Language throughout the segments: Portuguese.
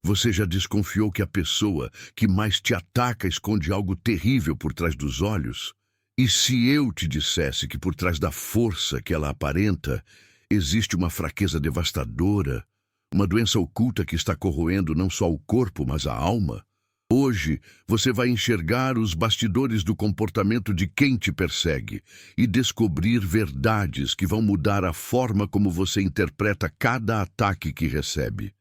Você já desconfiou que a pessoa que mais te ataca esconde algo terrível por trás dos olhos? E se eu te dissesse que por trás da força que ela aparenta, existe uma fraqueza devastadora, uma doença oculta que está corroendo não só o corpo, mas a alma? Hoje, você vai enxergar os bastidores do comportamento de quem te persegue e descobrir verdades que vão mudar a forma como você interpreta cada ataque que recebe.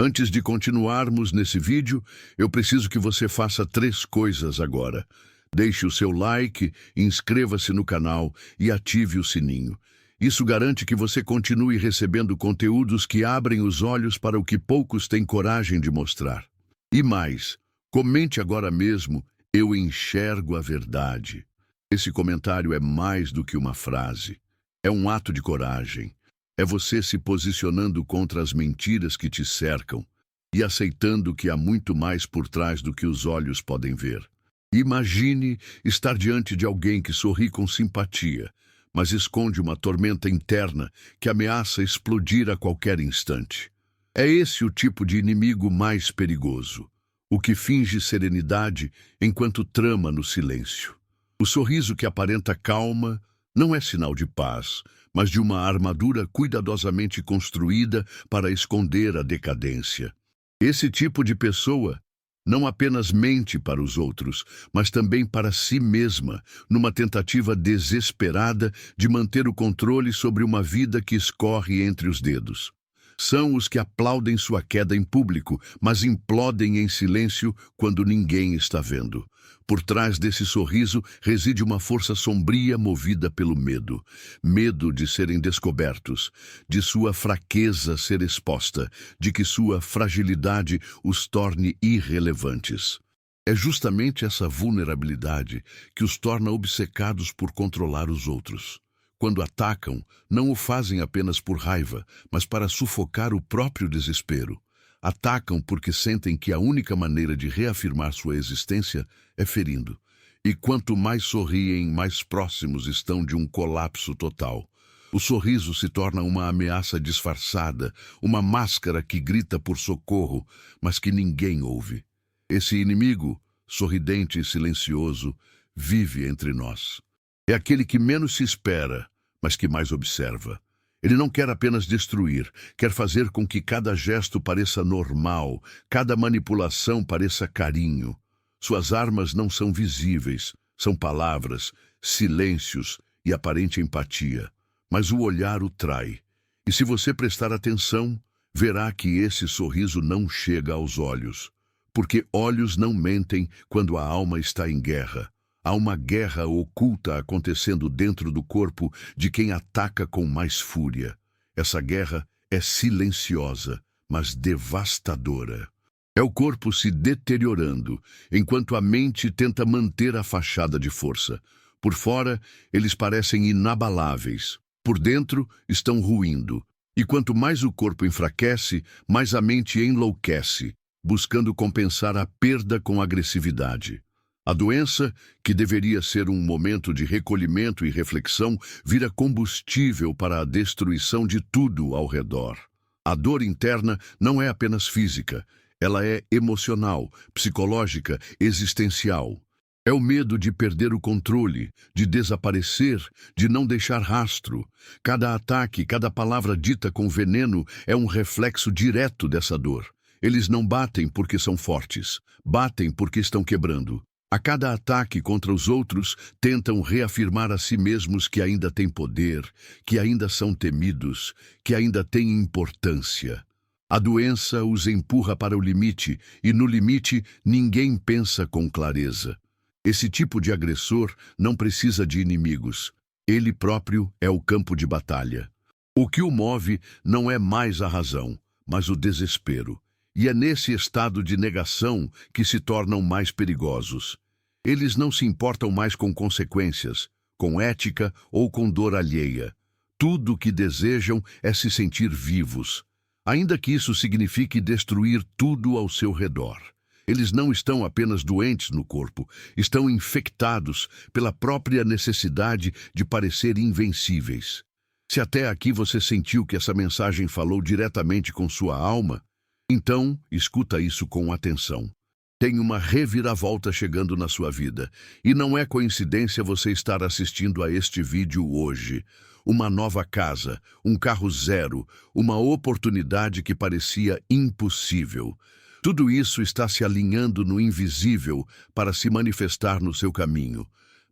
Antes de continuarmos nesse vídeo, eu preciso que você faça 3 coisas agora. Deixe o seu like, inscreva-se no canal e ative o sininho. Isso garante que você continue recebendo conteúdos que abrem os olhos para o que poucos têm coragem de mostrar. E mais, comente agora mesmo: eu enxergo a verdade. Esse comentário é mais do que uma frase. É um ato de coragem. É você se posicionando contra as mentiras que te cercam e aceitando que há muito mais por trás do que os olhos podem ver. Imagine estar diante de alguém que sorri com simpatia, mas esconde uma tormenta interna que ameaça explodir a qualquer instante. É esse o tipo de inimigo mais perigoso, o que finge serenidade enquanto trama no silêncio. O sorriso que aparenta calma não é sinal de paz, mas de uma armadura cuidadosamente construída para esconder a decadência. Esse tipo de pessoa não apenas mente para os outros, mas também para si mesma, numa tentativa desesperada de manter o controle sobre uma vida que escorre entre os dedos. São os que aplaudem sua queda em público, mas implodem em silêncio quando ninguém está vendo. Por trás desse sorriso reside uma força sombria movida pelo medo. Medo de serem descobertos, de sua fraqueza ser exposta, de que sua fragilidade os torne irrelevantes. É justamente essa vulnerabilidade que os torna obcecados por controlar os outros. Quando atacam, não o fazem apenas por raiva, mas para sufocar o próprio desespero. Atacam porque sentem que a única maneira de reafirmar sua existência é ferindo. E quanto mais sorriem, mais próximos estão de um colapso total. O sorriso se torna uma ameaça disfarçada, uma máscara que grita por socorro, mas que ninguém ouve. Esse inimigo, sorridente e silencioso, vive entre nós. É aquele que menos se espera, mas que mais observa. Ele não quer apenas destruir, quer fazer com que cada gesto pareça normal, cada manipulação pareça carinho. Suas armas não são visíveis, são palavras, silêncios e aparente empatia. Mas o olhar o trai. E se você prestar atenção, verá que esse sorriso não chega aos olhos. Porque olhos não mentem quando a alma está em guerra. Há uma guerra oculta acontecendo dentro do corpo de quem ataca com mais fúria. Essa guerra é silenciosa, mas devastadora. É o corpo se deteriorando, enquanto a mente tenta manter a fachada de força. Por fora, eles parecem inabaláveis. Por dentro, estão ruindo. E quanto mais o corpo enfraquece, mais a mente enlouquece, buscando compensar a perda com agressividade. A doença, que deveria ser um momento de recolhimento e reflexão, vira combustível para a destruição de tudo ao redor. A dor interna não é apenas física, ela é emocional, psicológica, existencial. É o medo de perder o controle, de desaparecer, de não deixar rastro. Cada ataque, cada palavra dita com veneno é um reflexo direto dessa dor. Eles não batem porque são fortes, batem porque estão quebrando. A cada ataque contra os outros, tentam reafirmar a si mesmos que ainda têm poder, que ainda são temidos, que ainda têm importância. A doença os empurra para o limite, e no limite ninguém pensa com clareza. Esse tipo de agressor não precisa de inimigos. Ele próprio é o campo de batalha. O que o move não é mais a razão, mas o desespero. E é nesse estado de negação que se tornam mais perigosos. Eles não se importam mais com consequências, com ética ou com dor alheia. Tudo o que desejam é se sentir vivos, ainda que isso signifique destruir tudo ao seu redor. Eles não estão apenas doentes no corpo, estão infectados pela própria necessidade de parecer invencíveis. Se até aqui você sentiu que essa mensagem falou diretamente com sua alma, Então, escuta isso com atenção. Tem uma reviravolta chegando na sua vida. E não é coincidência você estar assistindo a este vídeo hoje. Uma nova casa, um carro zero, uma oportunidade que parecia impossível. Tudo isso está se alinhando no invisível para se manifestar no seu caminho.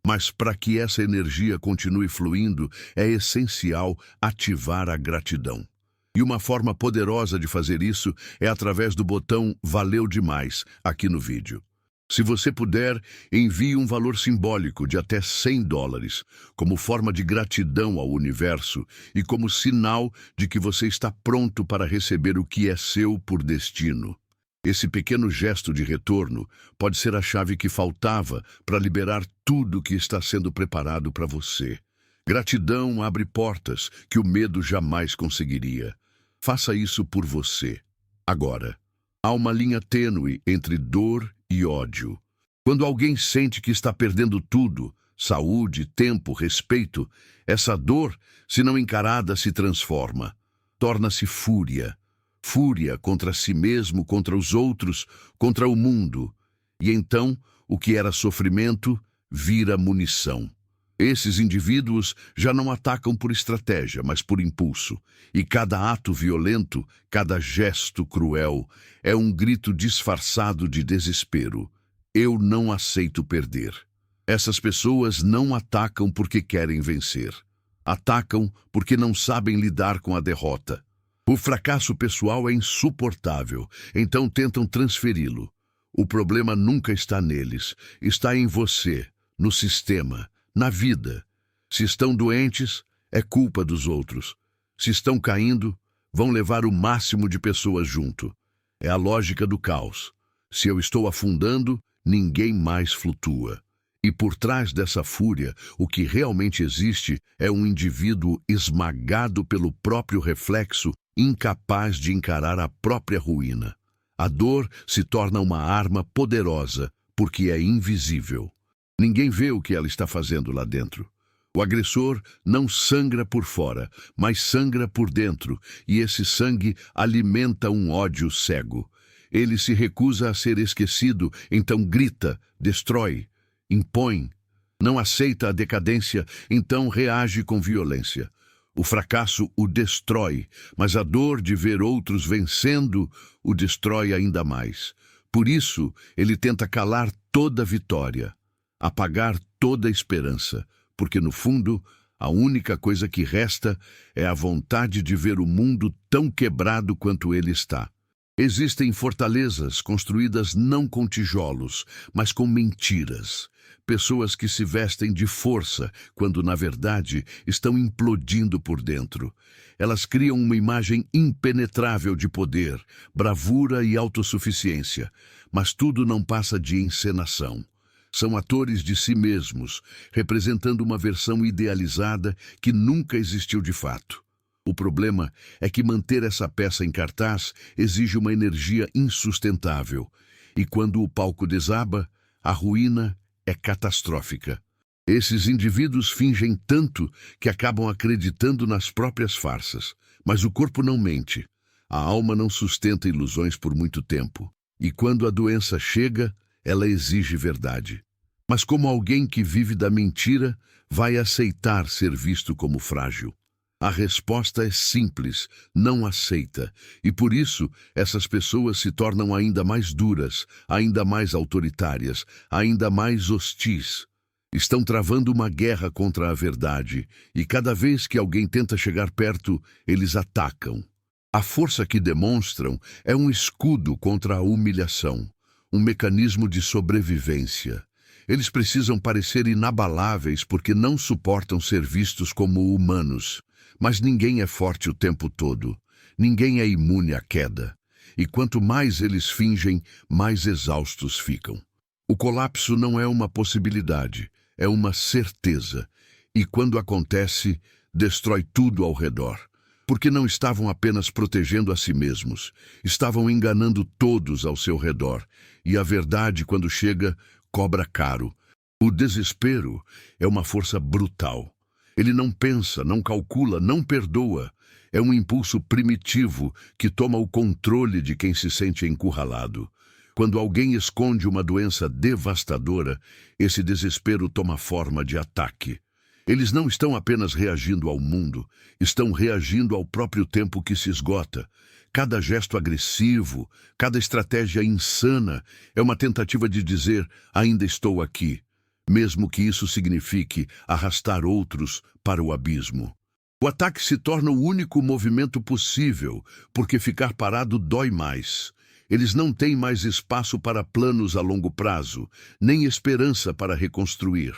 Mas para que essa energia continue fluindo, é essencial ativar a gratidão. E uma forma poderosa de fazer isso é através do botão Valeu Demais aqui no vídeo. Se você puder, envie um valor simbólico de até $100, como forma de gratidão ao universo e como sinal de que você está pronto para receber o que é seu por destino. Esse pequeno gesto de retorno pode ser a chave que faltava para liberar tudo que está sendo preparado para você. Gratidão abre portas que o medo jamais conseguiria. Faça isso por você. Agora, há uma linha tênue entre dor e ódio. Quando alguém sente que está perdendo tudo, saúde, tempo, respeito, essa dor, se não encarada, se transforma. Torna-se fúria. Fúria contra si mesmo, contra os outros, contra o mundo. E então, o que era sofrimento, vira munição. Esses indivíduos já não atacam por estratégia, mas por impulso. E cada ato violento, cada gesto cruel, é um grito disfarçado de desespero. Eu não aceito perder. Essas pessoas não atacam porque querem vencer. Atacam porque não sabem lidar com a derrota. O fracasso pessoal é insuportável, então tentam transferi-lo. O problema nunca está neles, está em você, no sistema, na vida. Se estão doentes, é culpa dos outros. Se estão caindo, vão levar o máximo de pessoas junto. É a lógica do caos. Se eu estou afundando, ninguém mais flutua. E por trás dessa fúria, o que realmente existe é um indivíduo esmagado pelo próprio reflexo, incapaz de encarar a própria ruína. A dor se torna uma arma poderosa, porque é invisível. Ninguém vê o que ela está fazendo lá dentro. O agressor não sangra por fora, mas sangra por dentro, e esse sangue alimenta um ódio cego. Ele se recusa a ser esquecido, então grita, destrói, impõe. Não aceita a decadência, então reage com violência. O fracasso o destrói, mas a dor de ver outros vencendo o destrói ainda mais. Por isso, ele tenta calar toda vitória, apagar toda esperança, porque no fundo, a única coisa que resta é a vontade de ver o mundo tão quebrado quanto ele está. Existem fortalezas construídas não com tijolos, mas com mentiras. Pessoas que se vestem de força, quando na verdade estão implodindo por dentro. Elas criam uma imagem impenetrável de poder, bravura e autossuficiência, mas tudo não passa de encenação. São atores de si mesmos, representando uma versão idealizada que nunca existiu de fato. O problema é que manter essa peça em cartaz exige uma energia insustentável, e quando o palco desaba, a ruína é catastrófica. Esses indivíduos fingem tanto que acabam acreditando nas próprias farsas, mas o corpo não mente. A alma não sustenta ilusões por muito tempo, e quando a doença chega, ela exige verdade. Mas como alguém que vive da mentira vai aceitar ser visto como frágil? A resposta é simples, não aceita, e por isso essas pessoas se tornam ainda mais duras, ainda mais autoritárias, ainda mais hostis. Estão travando uma guerra contra a verdade, e cada vez que alguém tenta chegar perto, eles atacam. A força que demonstram é um escudo contra a humilhação, um mecanismo de sobrevivência. Eles precisam parecer inabaláveis porque não suportam ser vistos como humanos. Mas ninguém é forte o tempo todo. Ninguém é imune à queda. E quanto mais eles fingem, mais exaustos ficam. O colapso não é uma possibilidade, é uma certeza. E quando acontece, destrói tudo ao redor. Porque não estavam apenas protegendo a si mesmos, estavam enganando todos ao seu redor. E a verdade, quando chega, cobra caro. O desespero é uma força brutal. Ele não pensa, não calcula, não perdoa. É um impulso primitivo que toma o controle de quem se sente encurralado. Quando alguém esconde uma doença devastadora, esse desespero toma forma de ataque. Eles não estão apenas reagindo ao mundo, estão reagindo ao próprio tempo que se esgota. Cada gesto agressivo, cada estratégia insana é uma tentativa de dizer: ainda estou aqui, mesmo que isso signifique arrastar outros para o abismo. O ataque se torna o único movimento possível, porque ficar parado dói mais. Eles não têm mais espaço para planos a longo prazo, nem esperança para reconstruir.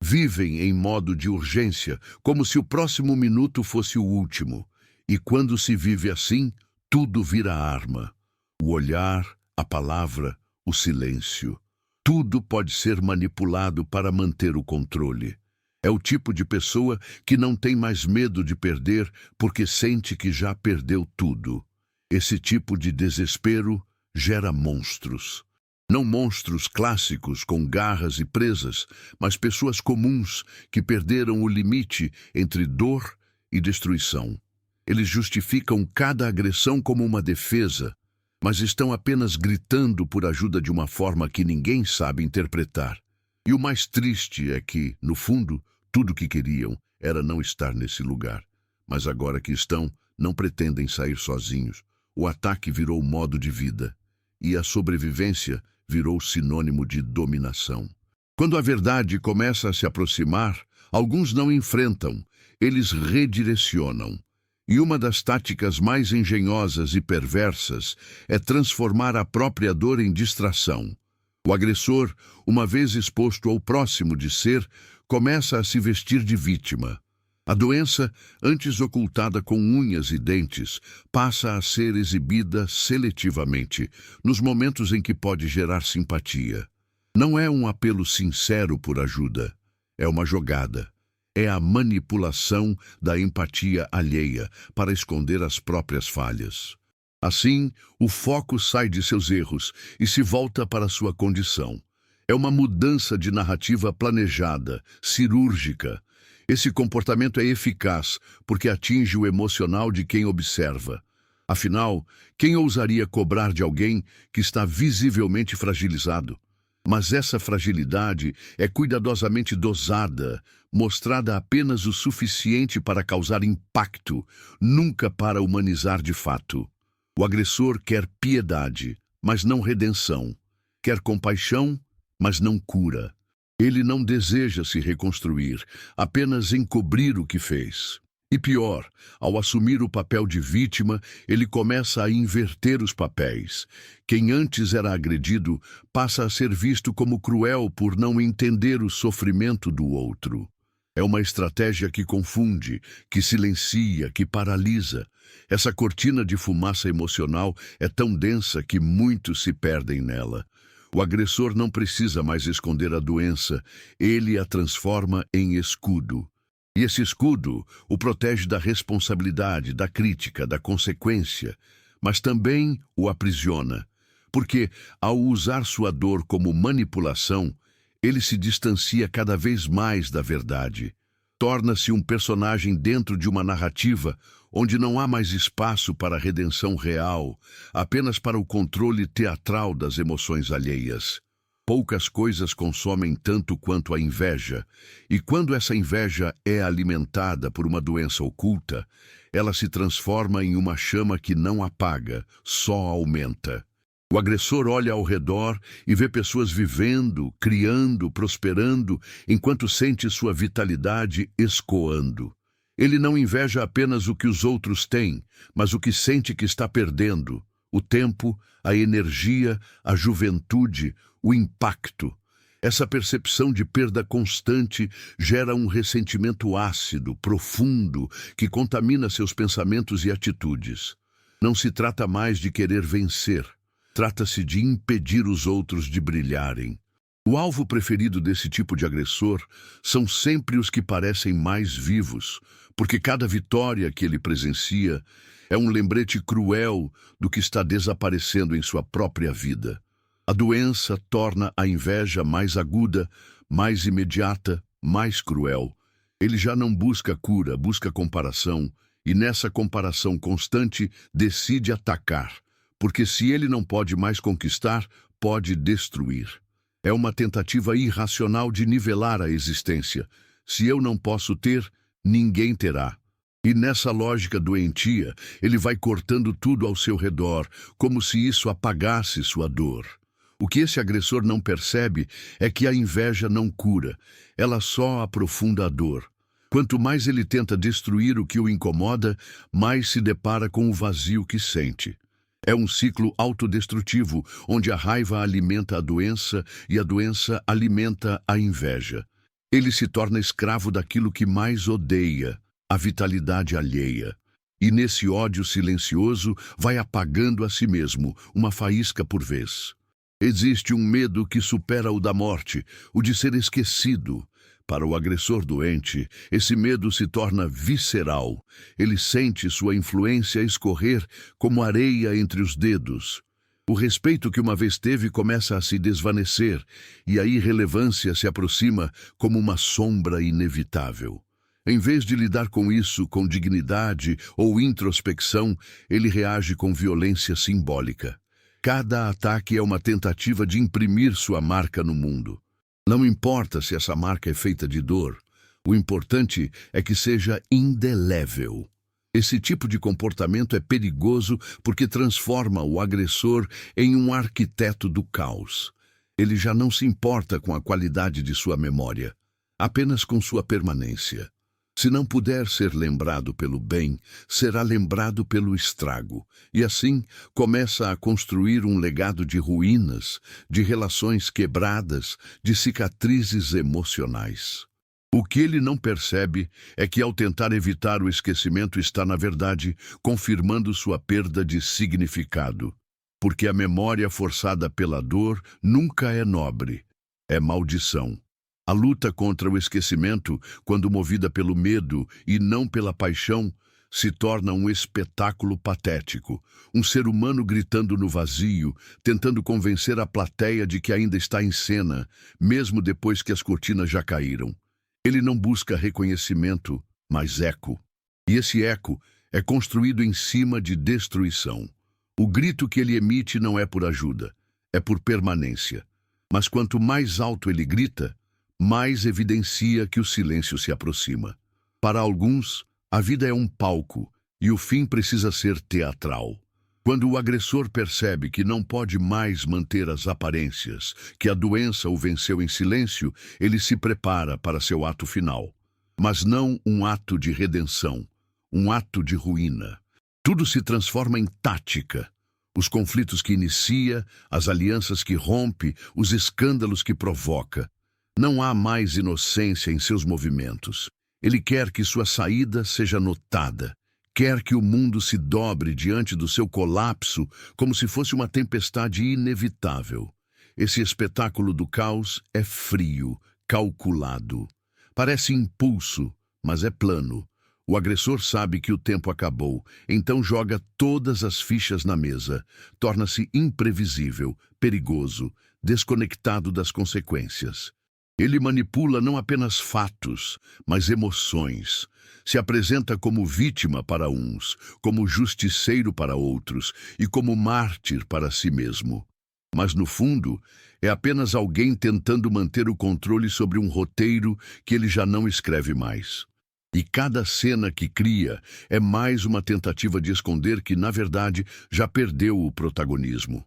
Vivem em modo de urgência, como se o próximo minuto fosse o último. E quando se vive assim, tudo vira arma. O olhar, a palavra, o silêncio. Tudo pode ser manipulado para manter o controle. É o tipo de pessoa que não tem mais medo de perder porque sente que já perdeu tudo. Esse tipo de desespero gera monstros. Não monstros clássicos com garras e presas, mas pessoas comuns que perderam o limite entre dor e destruição. Eles justificam cada agressão como uma defesa, mas estão apenas gritando por ajuda de uma forma que ninguém sabe interpretar. E o mais triste é que, no fundo, tudo o que queriam era não estar nesse lugar. Mas agora que estão, não pretendem sair sozinhos. O ataque virou modo de vida. E a sobrevivência virou sinônimo de dominação. Quando a verdade começa a se aproximar, alguns não enfrentam, eles redirecionam. E uma das táticas mais engenhosas e perversas é transformar a própria dor em distração. O agressor, uma vez exposto ao próximo de ser, começa a se vestir de vítima. A doença, antes ocultada com unhas e dentes, passa a ser exibida seletivamente, nos momentos em que pode gerar simpatia. Não é um apelo sincero por ajuda, é uma jogada. É a manipulação da empatia alheia para esconder as próprias falhas. Assim, o foco sai de seus erros e se volta para sua condição. É uma mudança de narrativa planejada, cirúrgica. Esse comportamento é eficaz porque atinge o emocional de quem observa. Afinal, quem ousaria cobrar de alguém que está visivelmente fragilizado? Mas essa fragilidade é cuidadosamente dosada, mostrada apenas o suficiente para causar impacto, nunca para humanizar de fato. O agressor quer piedade, mas não redenção. Quer compaixão, mas não cura. Ele não deseja se reconstruir, apenas encobrir o que fez. E pior, ao assumir o papel de vítima, ele começa a inverter os papéis. Quem antes era agredido passa a ser visto como cruel por não entender o sofrimento do outro. É uma estratégia que confunde, que silencia, que paralisa. Essa cortina de fumaça emocional é tão densa que muitos se perdem nela. O agressor não precisa mais esconder a doença, ele a transforma em escudo. E esse escudo o protege da responsabilidade, da crítica, da consequência, mas também o aprisiona, porque, ao usar sua dor como manipulação, ele se distancia cada vez mais da verdade. Torna-se um personagem dentro de uma narrativa onde não há mais espaço para a redenção real, apenas para o controle teatral das emoções alheias. Poucas coisas consomem tanto quanto a inveja, e quando essa inveja é alimentada por uma doença oculta, ela se transforma em uma chama que não apaga, só aumenta. O agressor olha ao redor e vê pessoas vivendo, criando, prosperando, enquanto sente sua vitalidade escoando. Ele não inveja apenas o que os outros têm, mas o que sente que está perdendo: o tempo, a energia, a juventude, o impacto. Essa percepção de perda constante gera um ressentimento ácido, profundo, que contamina seus pensamentos e atitudes. Não se trata mais de querer vencer. Trata-se de impedir os outros de brilharem. O alvo preferido desse tipo de agressor são sempre os que parecem mais vivos, porque cada vitória que ele presencia é um lembrete cruel do que está desaparecendo em sua própria vida. A doença torna a inveja mais aguda, mais imediata, mais cruel. Ele já não busca cura, busca comparação, e nessa comparação constante decide atacar, porque se ele não pode mais conquistar, pode destruir. É uma tentativa irracional de nivelar a existência. Se eu não posso ter, ninguém terá. E nessa lógica doentia, ele vai cortando tudo ao seu redor, como se isso apagasse sua dor. O que esse agressor não percebe é que a inveja não cura, ela só aprofunda a dor. Quanto mais ele tenta destruir o que o incomoda, mais se depara com o vazio que sente. É um ciclo autodestrutivo, onde a raiva alimenta a doença e a doença alimenta a inveja. Ele se torna escravo daquilo que mais odeia, a vitalidade alheia. E nesse ódio silencioso vai apagando a si mesmo, uma faísca por vez. Existe um medo que supera o da morte, o de ser esquecido. Para o agressor doente, esse medo se torna visceral. Ele sente sua influência escorrer como areia entre os dedos. O respeito que uma vez teve começa a se desvanecer, e a irrelevância se aproxima como uma sombra inevitável. Em vez de lidar com isso com dignidade ou introspecção, ele reage com violência simbólica. Cada ataque é uma tentativa de imprimir sua marca no mundo. Não importa se essa marca é feita de dor, o importante é que seja indelével. Esse tipo de comportamento é perigoso porque transforma o agressor em um arquiteto do caos. Ele já não se importa com a qualidade de sua memória, apenas com sua permanência. Se não puder ser lembrado pelo bem, será lembrado pelo estrago. E assim começa a construir um legado de ruínas, de relações quebradas, de cicatrizes emocionais. O que ele não percebe é que, ao tentar evitar o esquecimento, está, na verdade, confirmando sua perda de significado. Porque a memória forçada pela dor nunca é nobre, é maldição. A luta contra o esquecimento, quando movida pelo medo e não pela paixão, se torna um espetáculo patético. Um ser humano gritando no vazio, tentando convencer a plateia de que ainda está em cena, mesmo depois que as cortinas já caíram. Ele não busca reconhecimento, mas eco. E esse eco é construído em cima de destruição. O grito que ele emite não é por ajuda, é por permanência. Mas quanto mais alto ele grita, mais evidencia que o silêncio se aproxima. Para alguns, a vida é um palco e o fim precisa ser teatral. Quando o agressor percebe que não pode mais manter as aparências, que a doença o venceu em silêncio, ele se prepara para seu ato final. Mas não um ato de redenção, um ato de ruína. Tudo se transforma em tática. Os conflitos que inicia, as alianças que rompe, os escândalos que provoca. Não há mais inocência em seus movimentos. Ele quer que sua saída seja notada. Quer que o mundo se dobre diante do seu colapso como se fosse uma tempestade inevitável. Esse espetáculo do caos é frio, calculado. Parece impulso, mas é plano. O agressor sabe que o tempo acabou, então joga todas as fichas na mesa. Torna-se imprevisível, perigoso, desconectado das consequências. Ele manipula não apenas fatos, mas emoções. Se apresenta como vítima para uns, como justiceiro para outros e como mártir para si mesmo. Mas, no fundo, é apenas alguém tentando manter o controle sobre um roteiro que ele já não escreve mais. E cada cena que cria é mais uma tentativa de esconder que, na verdade, já perdeu o protagonismo.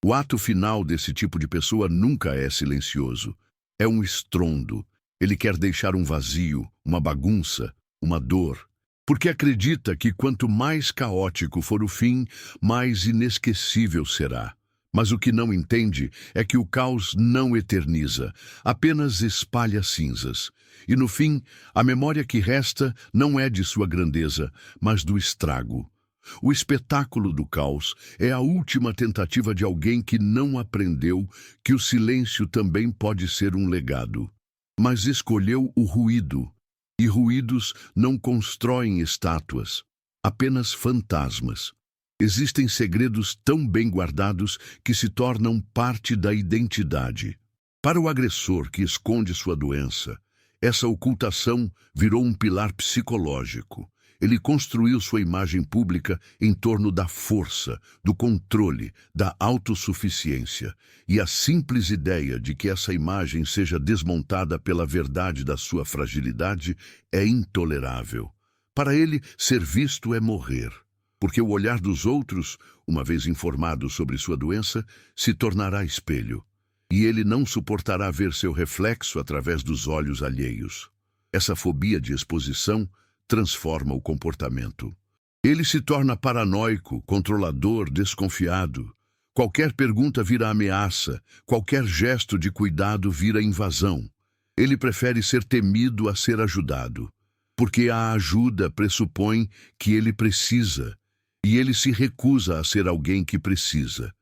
O ato final desse tipo de pessoa nunca é silencioso. É um estrondo. Ele quer deixar um vazio, uma bagunça, uma dor. Porque acredita que quanto mais caótico for o fim, mais inesquecível será. Mas o que não entende é que o caos não eterniza, apenas espalha cinzas. E no fim, a memória que resta não é de sua grandeza, mas do estrago. O espetáculo do caos é a última tentativa de alguém que não aprendeu que o silêncio também pode ser um legado. Mas escolheu o ruído, e ruídos não constroem estátuas, apenas fantasmas. Existem segredos tão bem guardados que se tornam parte da identidade. Para o agressor que esconde sua doença, essa ocultação virou um pilar psicológico. Ele construiu sua imagem pública em torno da força, do controle, da autossuficiência. E a simples ideia de que essa imagem seja desmontada pela verdade da sua fragilidade é intolerável. Para ele, ser visto é morrer, porque o olhar dos outros, uma vez informado sobre sua doença, se tornará espelho. E ele não suportará ver seu reflexo através dos olhos alheios. Essa fobia de exposição transforma o comportamento. Ele se torna paranoico, controlador, desconfiado. Qualquer pergunta vira ameaça, qualquer gesto de cuidado vira invasão. Ele prefere ser temido a ser ajudado, porque a ajuda pressupõe que ele precisa, e ele se recusa a ser alguém que precisa.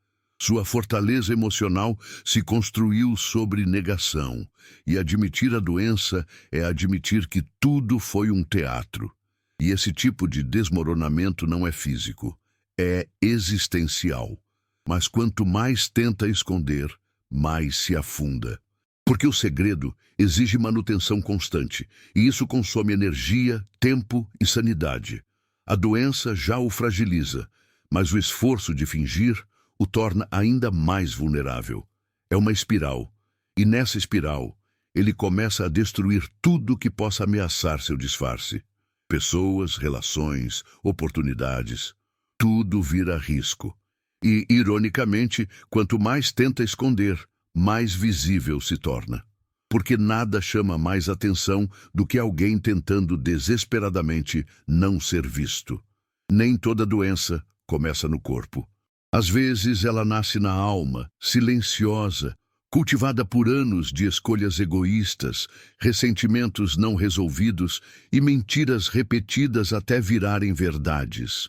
Sua fortaleza emocional se construiu sobre negação, e admitir a doença é admitir que tudo foi um teatro. E esse tipo de desmoronamento não é físico, é existencial. Mas quanto mais tenta esconder, mais se afunda. Porque o segredo exige manutenção constante, e isso consome energia, tempo e sanidade. A doença já o fragiliza, mas o esforço de fingir o torna ainda mais vulnerável. É uma espiral, e nessa espiral, ele começa a destruir tudo que possa ameaçar seu disfarce. Pessoas, relações, oportunidades, tudo vira risco. E, ironicamente, quanto mais tenta esconder, mais visível se torna. Porque nada chama mais atenção do que alguém tentando desesperadamente não ser visto. Nem toda doença começa no corpo. Às vezes ela nasce na alma, silenciosa, cultivada por anos de escolhas egoístas, ressentimentos não resolvidos e mentiras repetidas até virarem verdades.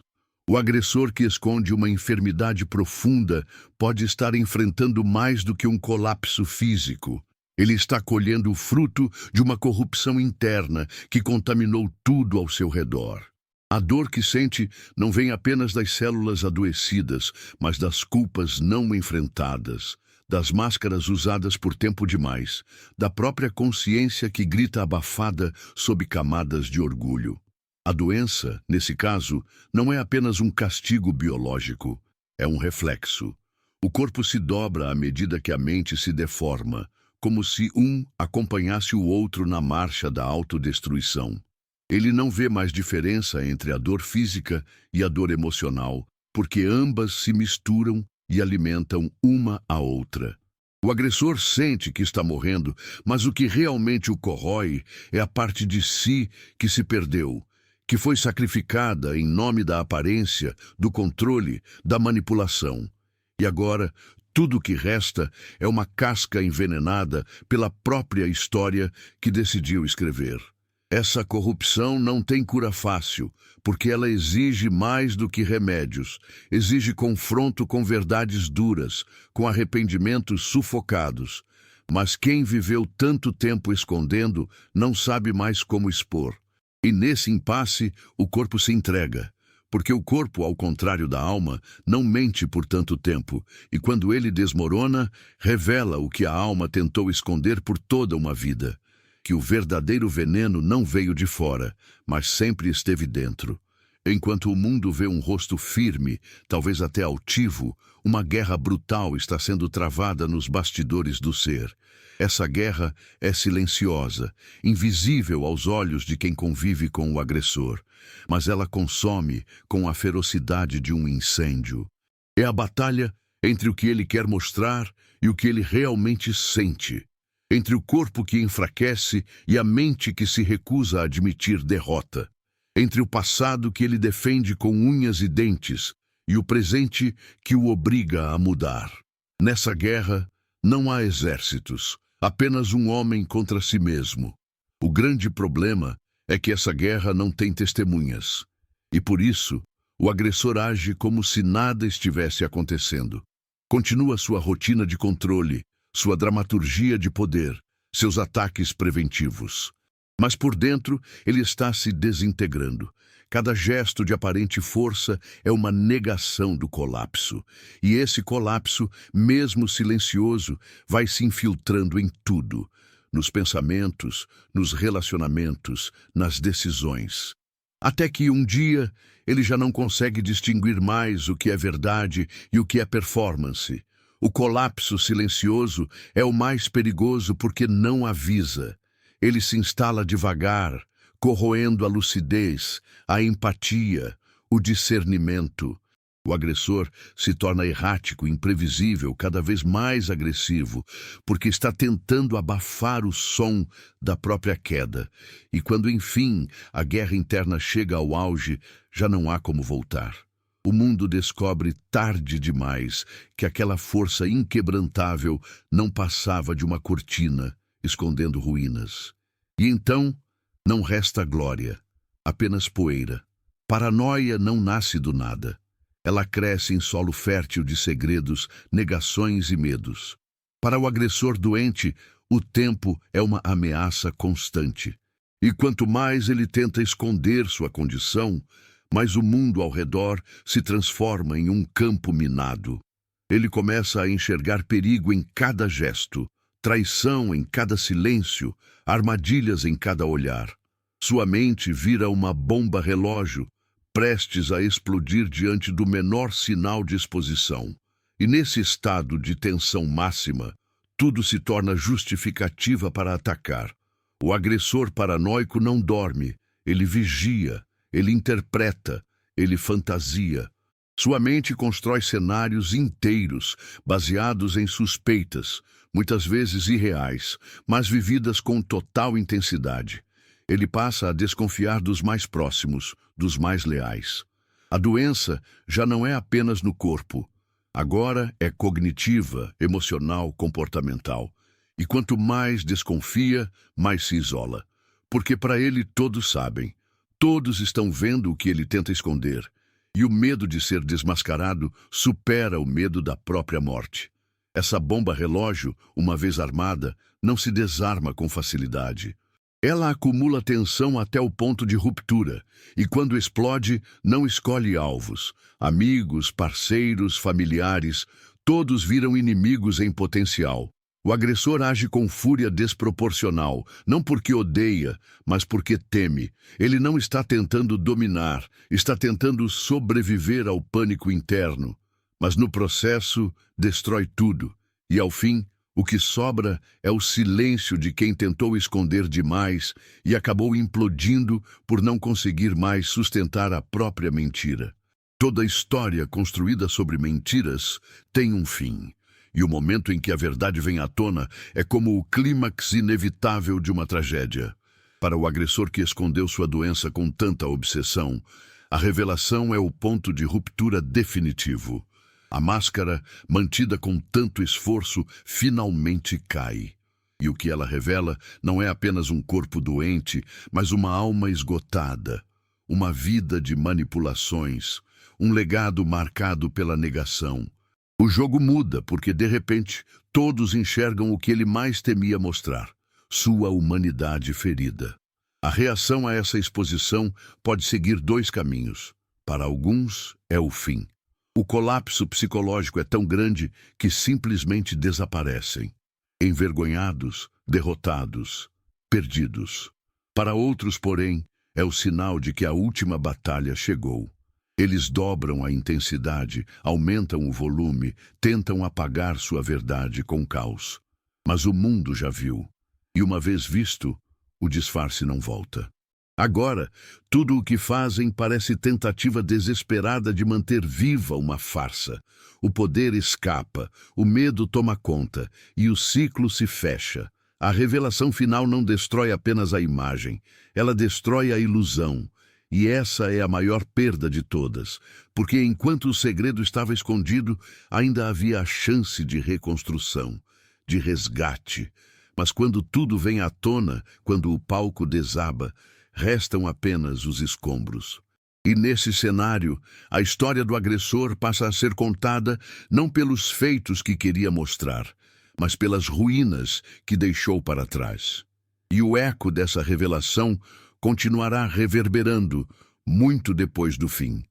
O agressor que esconde uma enfermidade profunda pode estar enfrentando mais do que um colapso físico. Ele está colhendo o fruto de uma corrupção interna que contaminou tudo ao seu redor. A dor que sente não vem apenas das células adoecidas, mas das culpas não enfrentadas, das máscaras usadas por tempo demais, da própria consciência que grita abafada sob camadas de orgulho. A doença, nesse caso, não é apenas um castigo biológico, é um reflexo. O corpo se dobra à medida que a mente se deforma, como se um acompanhasse o outro na marcha da autodestruição. Ele não vê mais diferença entre a dor física e a dor emocional, porque ambas se misturam e alimentam uma a outra. O agressor sente que está morrendo, mas o que realmente o corrói é a parte de si que se perdeu, que foi sacrificada em nome da aparência, do controle, da manipulação. E agora, tudo o que resta é uma casca envenenada pela própria história que decidiu escrever. Essa corrupção não tem cura fácil, porque ela exige mais do que remédios, exige confronto com verdades duras, com arrependimentos sufocados. Mas quem viveu tanto tempo escondendo não sabe mais como expor. E nesse impasse, o corpo se entrega, porque o corpo, ao contrário da alma, não mente por tanto tempo, e quando ele desmorona, revela o que a alma tentou esconder por toda uma vida. Que o verdadeiro veneno não veio de fora, mas sempre esteve dentro. Enquanto o mundo vê um rosto firme, talvez até altivo, uma guerra brutal está sendo travada nos bastidores do ser. Essa guerra é silenciosa, invisível aos olhos de quem convive com o agressor, mas ela consome com a ferocidade de um incêndio. É a batalha entre o que ele quer mostrar e o que ele realmente sente. Entre o corpo que enfraquece e a mente que se recusa a admitir derrota. Entre o passado que ele defende com unhas e dentes e o presente que o obriga a mudar. Nessa guerra, não há exércitos, apenas um homem contra si mesmo. O grande problema é que essa guerra não tem testemunhas. E por isso, o agressor age como se nada estivesse acontecendo. Continua sua rotina de controle, sua dramaturgia de poder, seus ataques preventivos. Mas por dentro, ele está se desintegrando. Cada gesto de aparente força é uma negação do colapso. E esse colapso, mesmo silencioso, vai se infiltrando em tudo. Nos pensamentos, nos relacionamentos, nas decisões. Até que um dia ele já não consegue distinguir mais o que é verdade e o que é performance. O colapso silencioso é o mais perigoso porque não avisa. Ele se instala devagar, corroendo a lucidez, a empatia, o discernimento. O agressor se torna errático, imprevisível, cada vez mais agressivo, porque está tentando abafar o som da própria queda. E quando, enfim, a guerra interna chega ao auge, já não há como voltar. O mundo descobre tarde demais que aquela força inquebrantável não passava de uma cortina, escondendo ruínas. E então, não resta glória, apenas poeira. Paranoia não nasce do nada. Ela cresce em solo fértil de segredos, negações e medos. Para o agressor doente, o tempo é uma ameaça constante. E quanto mais ele tenta esconder sua condição, mais o mundo ao redor se transforma em um campo minado. Ele começa a enxergar perigo em cada gesto, traição em cada silêncio, armadilhas em cada olhar. Sua mente vira uma bomba relógio, prestes a explodir diante do menor sinal de exposição. E nesse estado de tensão máxima, tudo se torna justificativa para atacar. O agressor paranoico não dorme, ele vigia, ele interpreta, ele fantasia. Sua mente constrói cenários inteiros, baseados em suspeitas, muitas vezes irreais, mas vividas com total intensidade. Ele passa a desconfiar dos mais próximos, dos mais leais. A doença já não é apenas no corpo. Agora é cognitiva, emocional, comportamental. E quanto mais desconfia, mais se isola. Porque para ele todos sabem. Todos estão vendo o que ele tenta esconder. E o medo de ser desmascarado supera o medo da própria morte. Essa bomba relógio, uma vez armada, não se desarma com facilidade. Ela acumula tensão até o ponto de ruptura, e quando explode, não escolhe alvos. Amigos, parceiros, familiares, todos viram inimigos em potencial. O agressor age com fúria desproporcional, não porque odeia, mas porque teme. Ele não está tentando dominar, está tentando sobreviver ao pânico interno. Mas no processo, destrói tudo, e ao fim, o que sobra é o silêncio de quem tentou esconder demais e acabou implodindo por não conseguir mais sustentar a própria mentira. Toda história construída sobre mentiras tem um fim, e o momento em que a verdade vem à tona é como o clímax inevitável de uma tragédia. Para o agressor que escondeu sua doença com tanta obsessão, a revelação é o ponto de ruptura definitivo. A máscara, mantida com tanto esforço, finalmente cai. E o que ela revela não é apenas um corpo doente, mas uma alma esgotada, uma vida de manipulações, um legado marcado pela negação. O jogo muda porque, de repente, todos enxergam o que ele mais temia mostrar, sua humanidade ferida. A reação a essa exposição pode seguir dois caminhos. Para alguns, é o fim. O colapso psicológico é tão grande que simplesmente desaparecem, envergonhados, derrotados, perdidos. Para outros, porém, é o sinal de que a última batalha chegou. Eles dobram a intensidade, aumentam o volume, tentam apagar sua verdade com caos. Mas o mundo já viu, e uma vez visto, o disfarce não volta. Agora, tudo o que fazem parece tentativa desesperada de manter viva uma farsa. O poder escapa, o medo toma conta, e o ciclo se fecha. A revelação final não destrói apenas a imagem, ela destrói a ilusão. E essa é a maior perda de todas, porque enquanto o segredo estava escondido, ainda havia a chance de reconstrução, de resgate. Mas quando tudo vem à tona, quando o palco desaba, restam apenas os escombros. E nesse cenário, a história do agressor passa a ser contada não pelos feitos que queria mostrar, mas pelas ruínas que deixou para trás. E o eco dessa revelação continuará reverberando muito depois do fim.